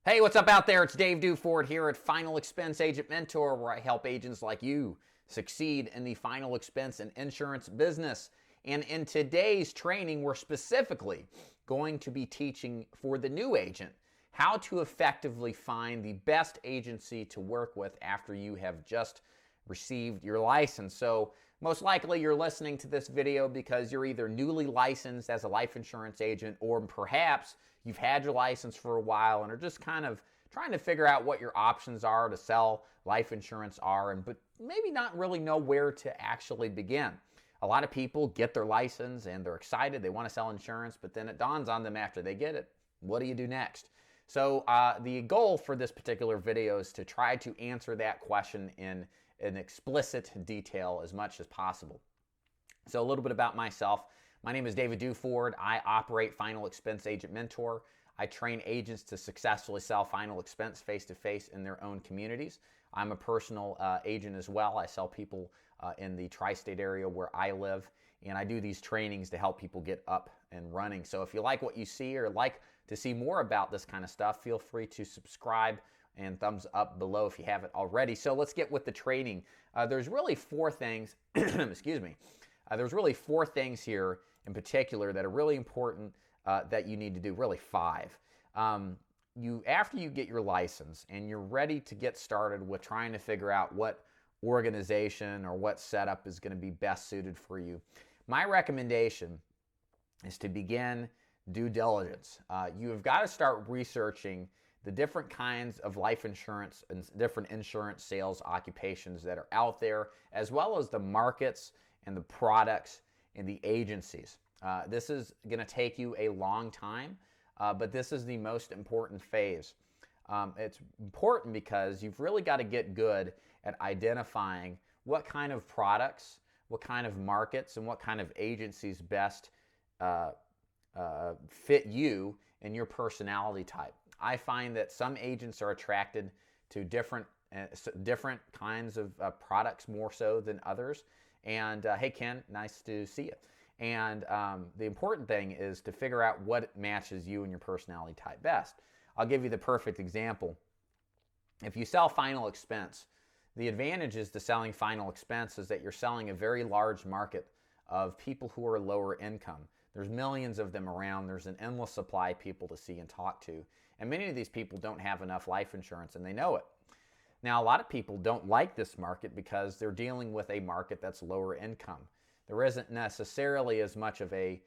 Hey, what's up out there? It's Dave Duford here at Final Expense Agent Mentor, where I help agents like you succeed in the final expense and insurance business. And in today's training, we're specifically going to be teaching for the new agent how to effectively find the best agency to work with after you have just received your license. So most likely you're listening to this video because you're either newly licensed as a life insurance agent, or perhaps you've had your license for a while and are just kind of trying to figure out what your options are to sell life insurance but maybe not really know where to actually begin. A lot of people get their license and they're excited, they want to sell insurance, but then it dawns on them after they get it, what do you do next? So the goal for this particular video is to try to answer that question in an explicit detail as much as possible. So a little bit about myself. My name is David Duford. I operate Final Expense Agent Mentor. I train agents to successfully sell final expense face-to-face in their own communities. I'm a personal agent as well. I sell people in the tri-state area where I live, and I do these trainings to help people get up and running. So if you like what you see or like to see more about this kind of stuff, feel free to subscribe and thumbs up below if you haven't already. So let's get with the training. There's really four things, excuse me, there's really four things here in particular that are really important that you need to do, really five. After you get your license and you're ready to get started with trying to figure out what organization or what setup is going to be best suited for you, my recommendation is to begin due diligence. You have got to start researching the different kinds of life insurance and different insurance sales occupations that are out there, as well as the markets and the products and the agencies. This is going to take you a long time, but this is the most important phase. It's important because you've really got to get good at identifying what kind of products, what kind of markets, and what kind of agencies best fit you and your personality type. I find that some agents are attracted to different kinds of products more so than others. And hey, Ken, nice to see you. And the important thing is to figure out what matches you and your personality type best. I'll give you the perfect example. If you sell final expense, the advantages to selling final expense is that you're selling a very large market of people who are lower income. There's millions of them around. There's an endless supply of people to see and talk to. And many of these people don't have enough life insurance, and they know it. Now, a lot of people don't like this market because they're dealing with a market that's lower income. There isn't necessarily as much of a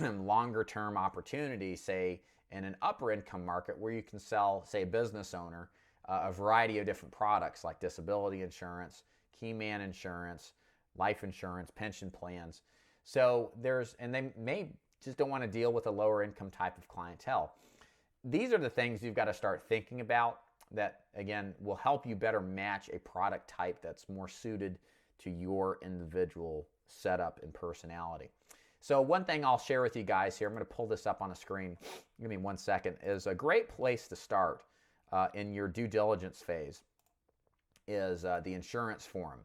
longer-term opportunity, say, in an upper income market where you can sell, say, a business owner, a variety of different products like disability insurance, key man insurance, life insurance, pension plans. So and they may just don't want to deal with a lower income type of clientele. These are the things you've got to start thinking about that, again, will help you better match a product type that's more suited to your individual setup and personality. So one thing I'll share with you guys here, I'm going to pull this up on the screen, give me 1 second, is a great place to start in your due diligence phase is the insurance forum.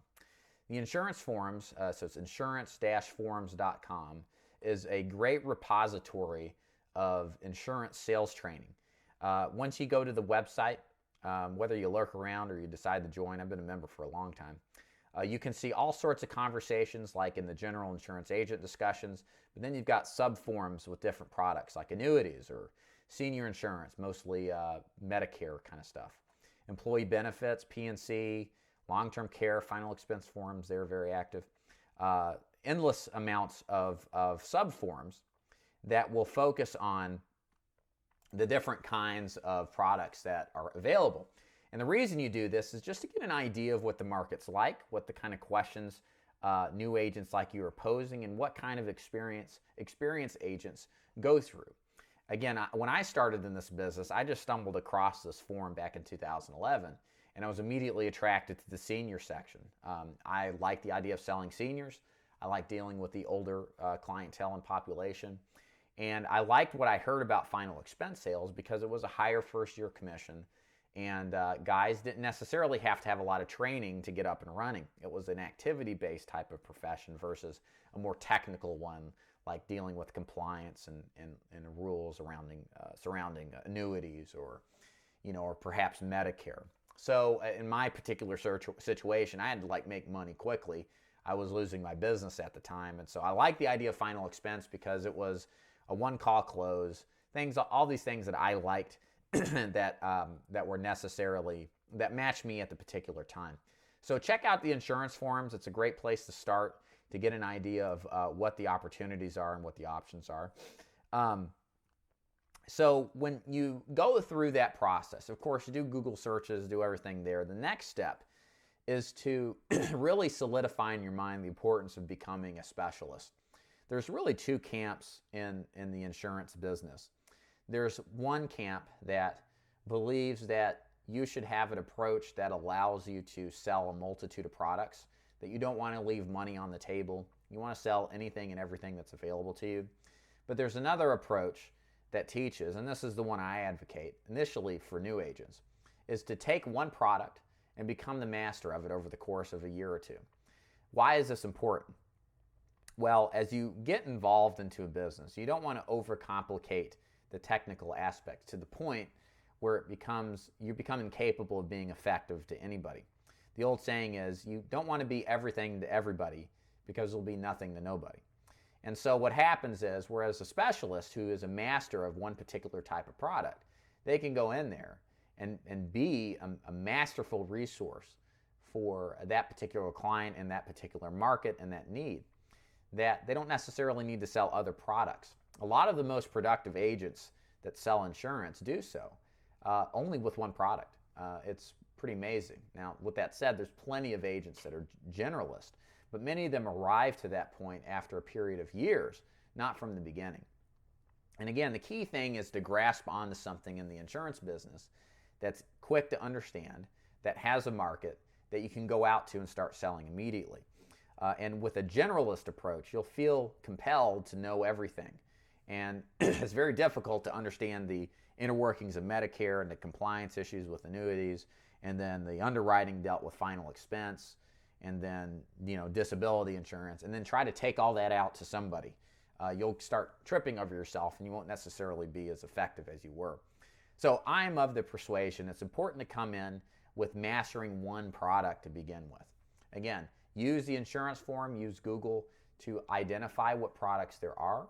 The insurance forums, so it's insurance-forums.com, is a great repository of insurance sales training. Once you go to the website, whether you lurk around or you decide to join, I've been a member for a long time, you can see all sorts of conversations like in the general insurance agent discussions, but then you've got sub-forums with different products like annuities or senior insurance, mostly Medicare kind of stuff. Employee benefits, P&C, long-term care, final expense forums, they're very active. Endless amounts of sub-forums that will focus on the different kinds of products that are available. And the reason you do this is just to get an idea of what the market's like, what the kind of questions new agents like you are posing, and what kind of experienced agents go through. Again, when I started in this business, I just stumbled across this forum back in 2011, and I was immediately attracted to the senior section. I like the idea of selling seniors. I like dealing with the older clientele and population. And I liked what I heard about final expense sales because it was a higher first-year commission, and guys didn't necessarily have to have a lot of training to get up and running. It was an activity-based type of profession versus a more technical one, like dealing with compliance and rules surrounding annuities, or or perhaps Medicare. So in my particular situation, I had to like make money quickly. I was losing my business at the time, and so I like the idea of final expense because it was a one-call close. All these things that I liked that were necessarily that matched me at the particular time. So check out the insurance forums. It's a great place to start to get an idea of what the opportunities are and what the options are. So when you go through that process, of course, you do Google searches, do everything there. The next step is to really solidify in your mind the importance of becoming a specialist. There's really two camps in the insurance business. There's one camp that believes that you should have an approach that allows you to sell a multitude of products, that you don't want to leave money on the table. You want to sell anything and everything that's available to you. But there's another approach that teaches, and this is the one I advocate initially for new agents, is to take one product and become the master of it over the course of a year or two. Why is this important? Well, as you get involved into a business, you don't want to overcomplicate the technical aspects to the point where you become incapable of being effective to anybody. The old saying is, you don't want to be everything to everybody because there'll be nothing to nobody. And so what happens is, whereas a specialist who is a master of one particular type of product, they can go in there and be a masterful resource for that particular client and that particular market and that need, that they don't necessarily need to sell other products. A lot of the most productive agents that sell insurance do so only with one product. It's pretty amazing. Now, with that said, there's plenty of agents that are generalists, but many of them arrive to that point after a period of years, not from the beginning. And again, the key thing is to grasp onto something in the insurance business that's quick to understand, that has a market, that you can go out to and start selling immediately. And with a generalist approach, you'll feel compelled to know everything. And it's very difficult to understand the inner workings of Medicare and the compliance issues with annuities, and then the underwriting dealt with final expense, and then disability insurance, and then try to take all that out to somebody. You'll start tripping over yourself, and you won't necessarily be as effective as you were. So I'm of the persuasion it's important to come in with mastering one product to begin with. Again, use the insurance forum, use Google to identify what products there are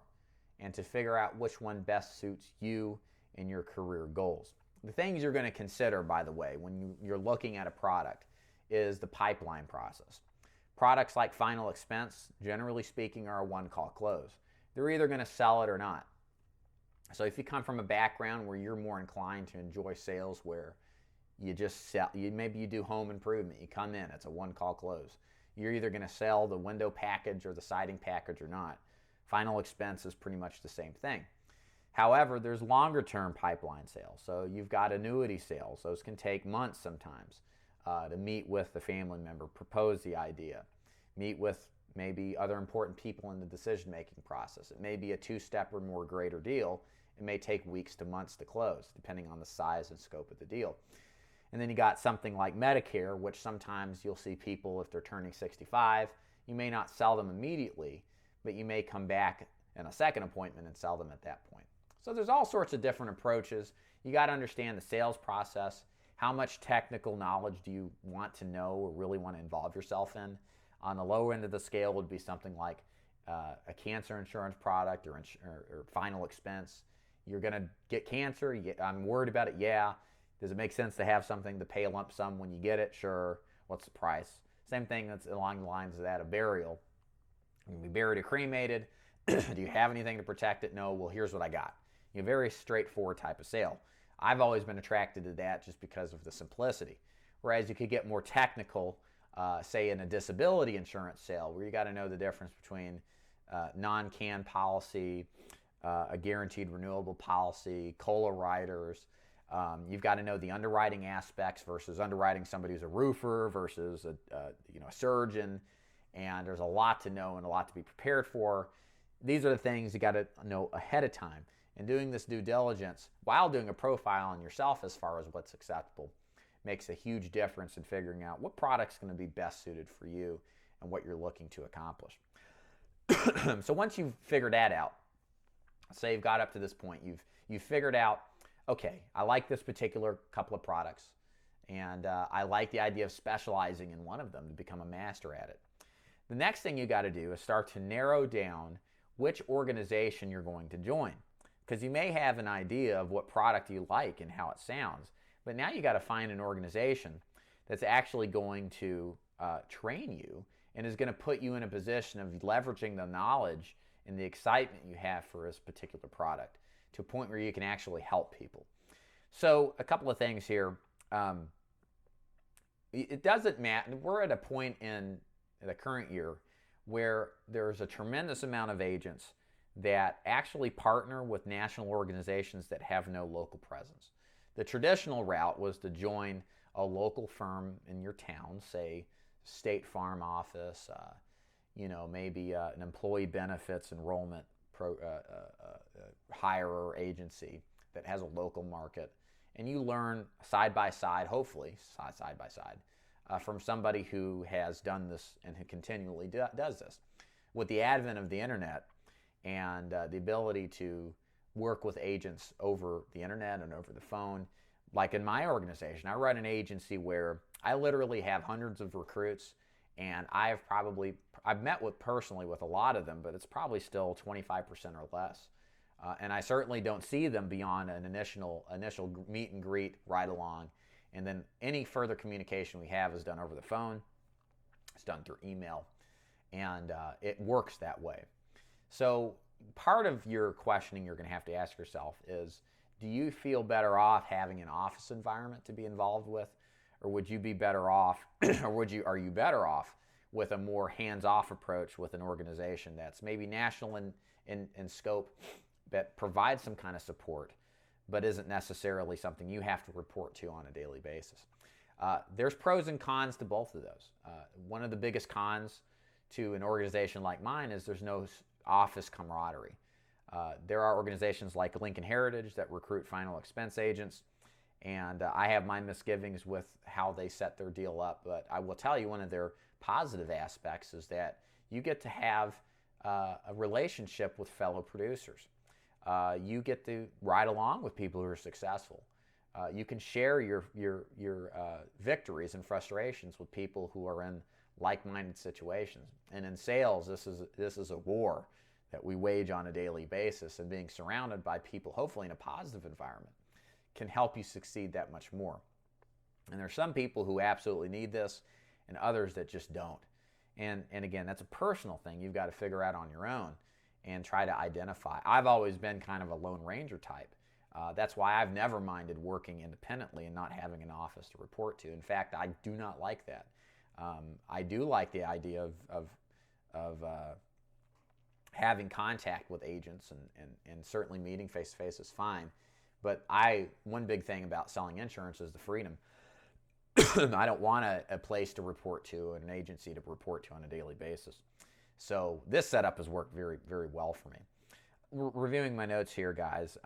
and to figure out which one best suits you and your career goals. The things you're going to consider, by the way, when you're looking at a product is the pipeline process. Products like final expense, generally speaking, are a one-call close. They're either going to sell it or not. So if you come from a background where you're more inclined to enjoy sales, where you just sell, maybe you do home improvement, you come in, it's a one-call close. You're either going to sell the window package or the siding package or not. Final expense is pretty much the same thing. However, there's longer-term pipeline sales. So you've got annuity sales. Those can take months sometimes. To meet with the family member, propose the idea, meet with maybe other important people in the decision-making process. It may be a two-step or more greater deal. It may take weeks to months to close, depending on the size and scope of the deal. And then you got something like Medicare, which sometimes you'll see people, if they're turning 65, you may not sell them immediately, but you may come back in a second appointment and sell them at that point. So there's all sorts of different approaches. You got to understand the sales process. How much technical knowledge do you want to know or really want to involve yourself in? On the lower end of the scale would be something like a cancer insurance product or final expense. You're going to get cancer. I'm worried about it. Yeah. Does it make sense to have something to pay a lump sum when you get it? Sure. What's the price? Same thing that's along the lines of that, a burial. You're going to be buried or cremated. Do you have anything to protect it? No. Well, here's what I got. Very straightforward type of sale. I've always been attracted to that just because of the simplicity. Whereas you could get more technical, say in a disability insurance sale, where you got to know the difference between non-can policy, a guaranteed renewable policy, COLA riders. You've got to know the underwriting aspects versus underwriting somebody who's a roofer versus a surgeon. And there's a lot to know and a lot to be prepared for. These are the things you got to know ahead of time. And doing this due diligence while doing a profile on yourself as far as what's acceptable makes a huge difference in figuring out what product's going to be best suited for you and what you're looking to accomplish. So once you've figured that out, say you've got up to this point, you've figured out okay, I like this particular couple of products, and I like the idea of specializing in one of them to become a master at it. The next thing you got to do is start to narrow down which organization you're going to join, because you may have an idea of what product you like and how it sounds, but now you got to find an organization that's actually going to train you and is going to put you in a position of leveraging the knowledge and the excitement you have for this particular product to a point where you can actually help people. So a couple of things here. It doesn't matter. We're at a point in the current year where there's a tremendous amount of agents that actually partner with national organizations that have no local presence. The traditional route was to join a local firm in your town, say State Farm office, maybe an employee benefits enrollment hirer agency that has a local market, and you learn side by side, hopefully side by side, from somebody who has done this and who continually does this. With the advent of the internet and the ability to work with agents over the internet and over the phone, like in my organization, I run an agency where I literally have hundreds of recruits, and I've met personally with a lot of them, but it's probably still 25% or less. And I certainly don't see them beyond an initial meet and greet, ride along, and then any further communication we have is done over the phone. It's done through email, and it works that way. So part of your questioning you're going to have to ask yourself is, do you feel better off having an office environment to be involved with, or would you be better off, are you better off with a more hands-off approach with an organization that's maybe national in scope, that provides some kind of support, but isn't necessarily something you have to report to on a daily basis? There's pros and cons to both of those. One of the biggest cons to an organization like mine is there's no office camaraderie. There are organizations like Lincoln Heritage that recruit final expense agents, and I have my misgivings with how they set their deal up, but I will tell you one of their positive aspects is that you get to have a relationship with fellow producers. You get to ride along with people who are successful. You can share your victories and frustrations with people who are in like-minded situations. And in sales, this is a war that we wage on a daily basis, and being surrounded by people, hopefully in a positive environment, can help you succeed that much more. And there's some people who absolutely need this, and others that just don't. And again, that's a personal thing you've got to figure out on your own and try to identify. I've always been kind of a Lone Ranger type. That's why I've never minded working independently and not having an office to report to. In fact, I do not like that. I do like the idea of having contact with agents, and certainly meeting face-to-face is fine. But one big thing about selling insurance is the freedom. I don't want a place to report to, an agency to report to on a daily basis. So this setup has worked very, very well for me. Reviewing my notes here, guys.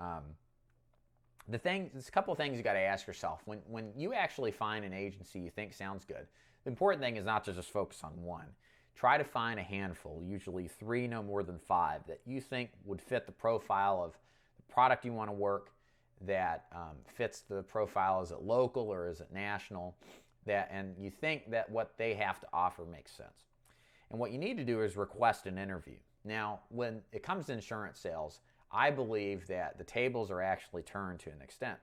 There's a couple of things you got to ask yourself. When you actually find an agency you think sounds good, the important thing is not to just focus on one. Try to find a handful, usually 3, no more than 5, that you think would fit the profile of the product you want to work, that fits the profile. Is it local or is it national? And you think that what they have to offer makes sense. And what you need to do is request an interview. Now, when it comes to insurance sales, I believe that the tables are actually turned to an extent.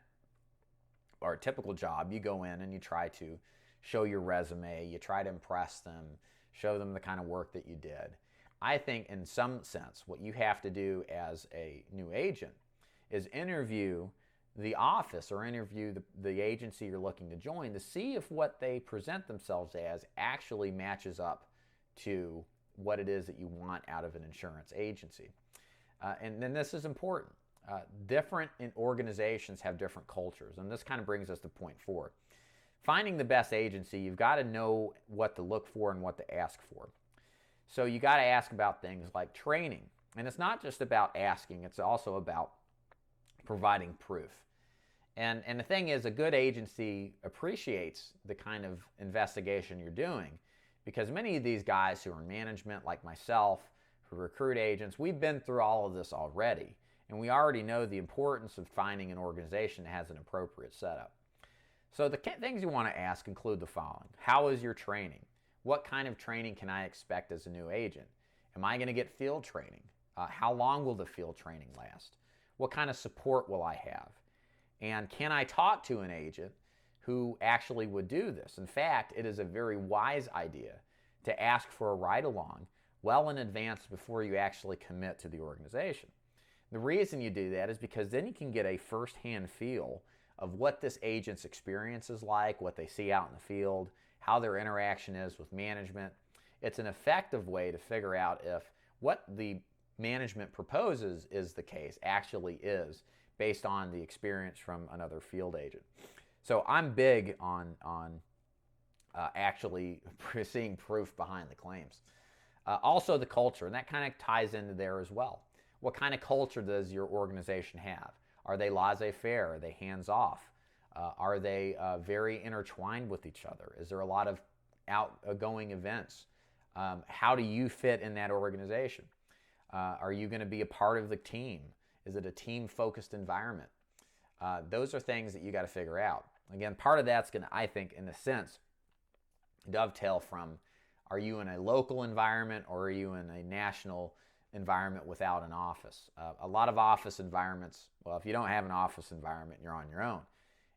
Or a typical job, you go in and you try to show your resume, you try to impress them, show them the kind of work that you did. I think in some sense, what you have to do as a new agent is interview the office or interview the agency you're looking to join to see if what they present themselves as actually matches up to what it is that you want out of an insurance agency. And then this is important. Different organizations have different cultures, and this kind of brings us to point 4. Finding the best agency, you've got to know what to look for and what to ask for. So you got to ask about things like training. And it's not just about asking, it's also about providing proof. And the thing is, a good agency appreciates the kind of investigation you're doing, because many of these guys who are in management, like myself, who recruit agents, we've been through all of this already. And we already know the importance of finding an organization that has an appropriate setup. So the things you want to ask include the following. How is your training? What kind of training can I expect as a new agent? Am I going to get field training? How long will the field training last? What kind of support will I have? And can I talk to an agent who actually would do this? In fact, it is a very wise idea to ask for a ride-along well in advance before you actually commit to the organization. The reason you do that is because then you can get a first-hand feel of what this agent's experience is like, what they see out in the field, how their interaction is with management. It's an effective way to figure out if what the management proposes is the case, actually is, based on the experience from another field agent. So I'm big on actually seeing proof behind the claims. Also the culture, and that kind of ties into there as well. What kind of culture does your organization have? Are they laissez-faire? Are they hands-off? Are they very intertwined with each other? Is there a lot of outgoing events? How do you fit in that organization? Are you going to be a part of the team? Is it a team-focused environment? Those are things that you got to figure out. Again, part of that's going to, I think, in a sense, dovetail from, are you in a local environment or are you in a national environment without an office? A lot of office environments, well, if you don't have an office environment, you're on your own.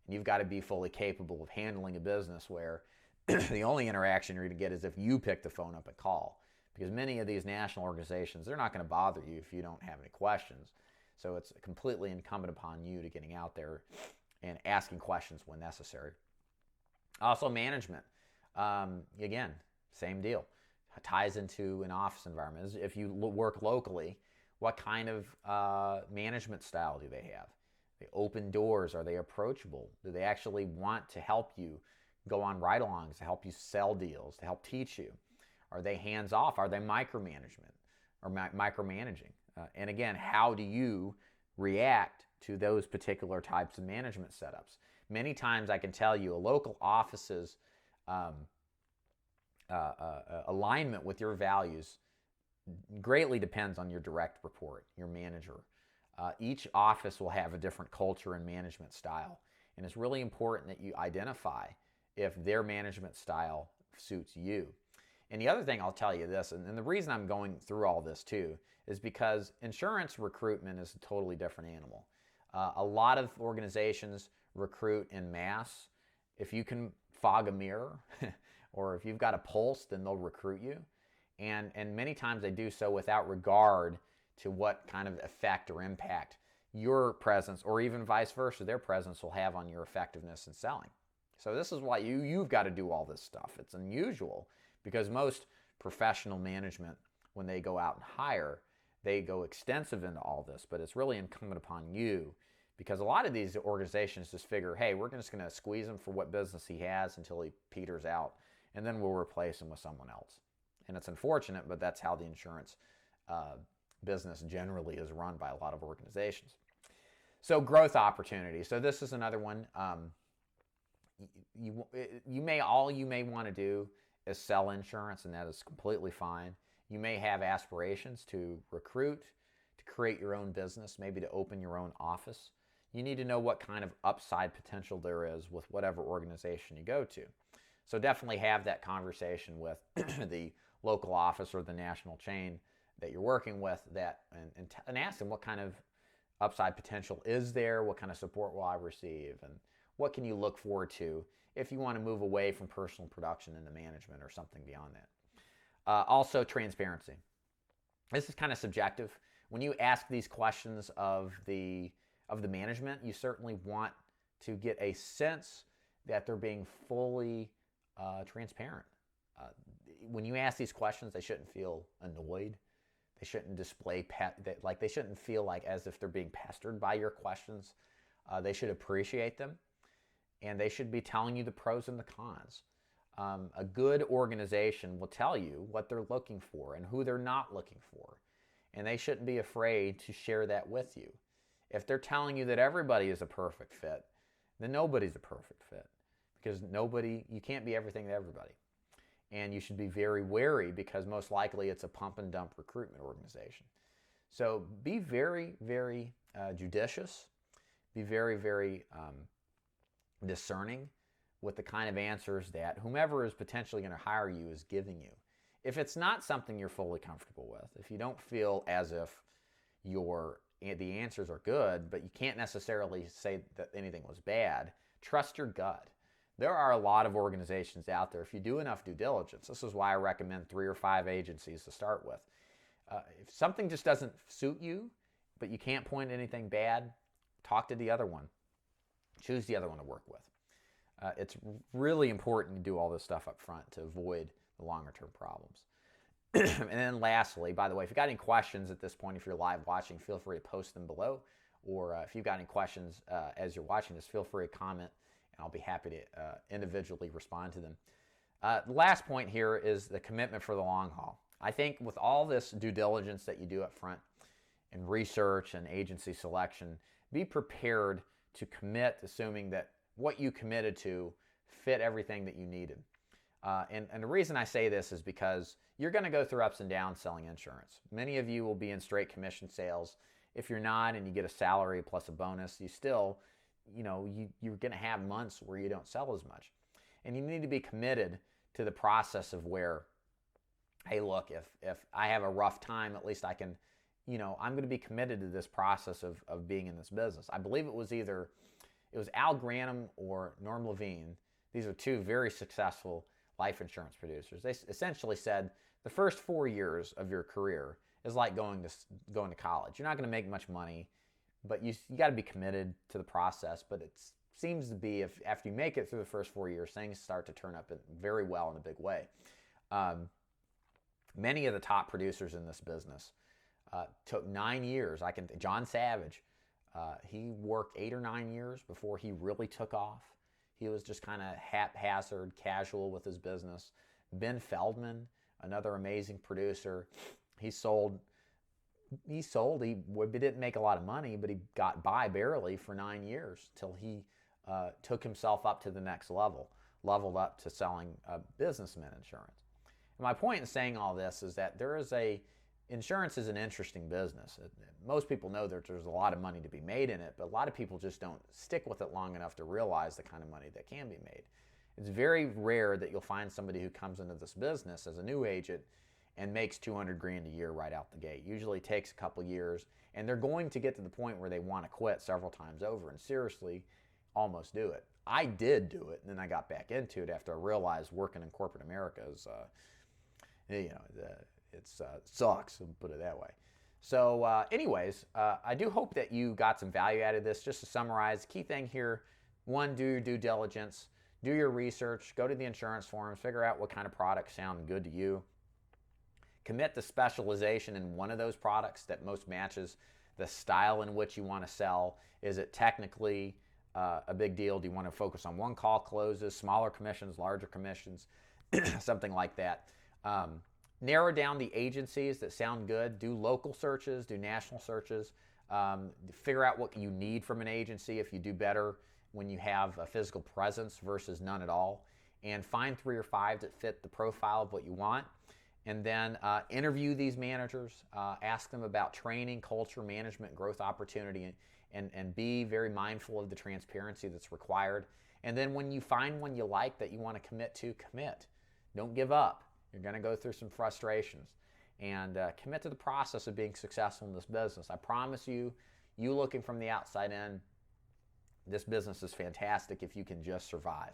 And you've got to be fully capable of handling a business where the only interaction you're going to get is if you pick the phone up and call. Because many of these national organizations, they're not going to bother you if you don't have any questions. So it's completely incumbent upon you to getting out there and asking questions when necessary. Also management. Again, same deal. It ties into an office environment. If you work locally, what kind of management style do they have? They open doors. Are they approachable? Do they actually want to help you go on ride-alongs, to help you sell deals, to help teach you? Are they hands-off? Are they micromanagement or micromanaging? And again, how do you react to those particular types of management setups? Many times I can tell you a local office's alignment with your values greatly depends on your direct report, your manager. Each office will have a different culture and management style. And it's really important that you identify if their management style suits you. And the other thing I'll tell you this, and the reason I'm going through all this too, is because insurance recruitment is a totally different animal. A lot of organizations recruit en masse. If you can fog a mirror or if you've got a pulse, then they'll recruit you. And many times they do so without regard to what kind of effect or impact your presence, or even vice versa, their presence will have on your effectiveness in selling. So this is why you've got to do all this stuff. It's unusual because most professional management, when they go out and hire, they go extensive into all this, but it's really incumbent upon you, because a lot of these organizations just figure, hey, we're just going to squeeze him for what business he has until he peters out, and then we'll replace him with someone else. And it's unfortunate, but that's how the insurance business generally is run by a lot of organizations. So growth opportunities. So this is another one. You may want to do is sell insurance, and that is completely fine. You may have aspirations to recruit, to create your own business, maybe to open your own office. You need to know what kind of upside potential there is with whatever organization you go to. So definitely have that conversation with the local office or the national chain that you're working with, and ask them what kind of upside potential is there, what kind of support will I receive, and what can you look forward to if you want to move away from personal production into management or something beyond that. Also, transparency. This is kind of subjective. When you ask these questions of the management, you certainly want to get a sense that they're being fully transparent. When you ask these questions, they shouldn't feel annoyed. They shouldn't display they shouldn't feel like as if they're being pestered by your questions. They should appreciate them, and they should be telling you the pros and the cons. A good organization will tell you what they're looking for and who they're not looking for, and they shouldn't be afraid to share that with you. If they're telling you that everybody is a perfect fit, then nobody's a perfect fit, because you can't be everything to everybody. And you should be very wary, because most likely it's a pump and dump recruitment organization. So be very, very judicious. Be very, very discerning with the kind of answers that whomever is potentially going to hire you is giving you. If it's not something you're fully comfortable with, if you don't feel as if the answers are good, but you can't necessarily say that anything was bad, trust your gut. There are a lot of organizations out there. If you do enough due diligence, this is why I recommend 3 or 5 agencies to start with. If something just doesn't suit you, but you can't point at anything bad, talk to the other one. Choose the other one to work with. It's really important to do all this stuff up front to avoid the longer term problems. And then lastly, by the way, if you've got any questions at this point, if you're live watching, feel free to post them below. Or if you've got any questions as you're watching this, feel free to comment, and I'll be happy to individually respond to them. The last point here is the commitment for the long haul. I think with all this due diligence that you do up front and research and agency selection, be prepared to commit, assuming that what you committed to fit everything that you needed. And the reason I say this is because you're going to go through ups and downs selling insurance. Many of you will be in straight commission sales. If you're not and you get a salary plus a bonus, you still, you're going to have months where you don't sell as much. And you need to be committed to the process of where, hey, look, if I have a rough time, at least I can, I'm going to be committed to this process of being in this business. I believe it was Al Granum or Norm Levine. These are 2 very successful life insurance producers. They essentially said the first 4 years of your career is like going to college. You're not going to make much money, but you got to be committed to the process. But it seems to be after you make it through the first 4 years, things start to turn up very well in a big way. Many of the top producers in this business took 9 years. John Savage, he worked 8 or 9 years before he really took off. He was just kind of haphazard, casual with his business. Ben Feldman, another amazing producer, he didn't make a lot of money, but he got by barely for 9 years till he took himself up to the next leveled up to selling businessman insurance. And my point in saying all this is that insurance is an interesting business. Most people know that there's a lot of money to be made in it, but a lot of people just don't stick with it long enough to realize the kind of money that can be made. It's very rare that you'll find somebody who comes into this business as a new agent and makes $200,000 a year right out the gate. Usually takes a couple years, and they're going to get to the point where they want to quit several times over and seriously almost do it. I did do it, and then I got back into it after I realized working in corporate America is, it sucks, to put it that way. So anyways, I do hope that you got some value out of this. Just to summarize, key thing here, 1, do your due diligence, do your research, go to the insurance forums, figure out what kind of products sound good to you. Commit to specialization in one of those products that most matches the style in which you want to sell. Is it technically a big deal? Do you want to focus on one call closes, smaller commissions, larger commissions, something like that? Narrow down the agencies that sound good. Do local searches, do national searches. Figure out what you need from an agency if you do better when you have a physical presence versus none at all. And find 3 or 5 that fit the profile of what you want. And then interview these managers. Ask them about training, culture, management, growth opportunity, and be very mindful of the transparency that's required. And then when you find one you like that you want to commit to, commit. Don't give up. You're going to go through some frustrations, and commit to the process of being successful in this business. I promise you, looking from the outside in, this business is fantastic if you can just survive.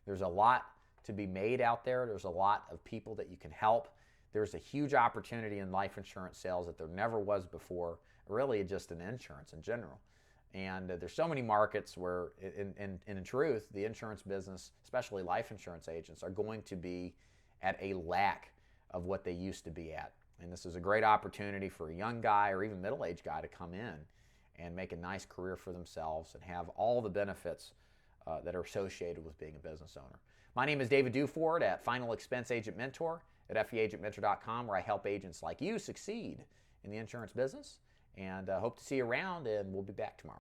There's a lot to be made out there. There's a lot of people that you can help. There's a huge opportunity in life insurance sales that there never was before, really just in insurance in general. And there's so many markets where, in truth, the insurance business, especially life insurance agents, are going to be at a lack of what they used to be at. And this is a great opportunity for a young guy or even middle-aged guy to come in and make a nice career for themselves and have all the benefits that are associated with being a business owner. My name is David Duford at Final Expense Agent Mentor at feagentmentor.com, where I help agents like you succeed in the insurance business. And hope to see you around, and we'll be back tomorrow.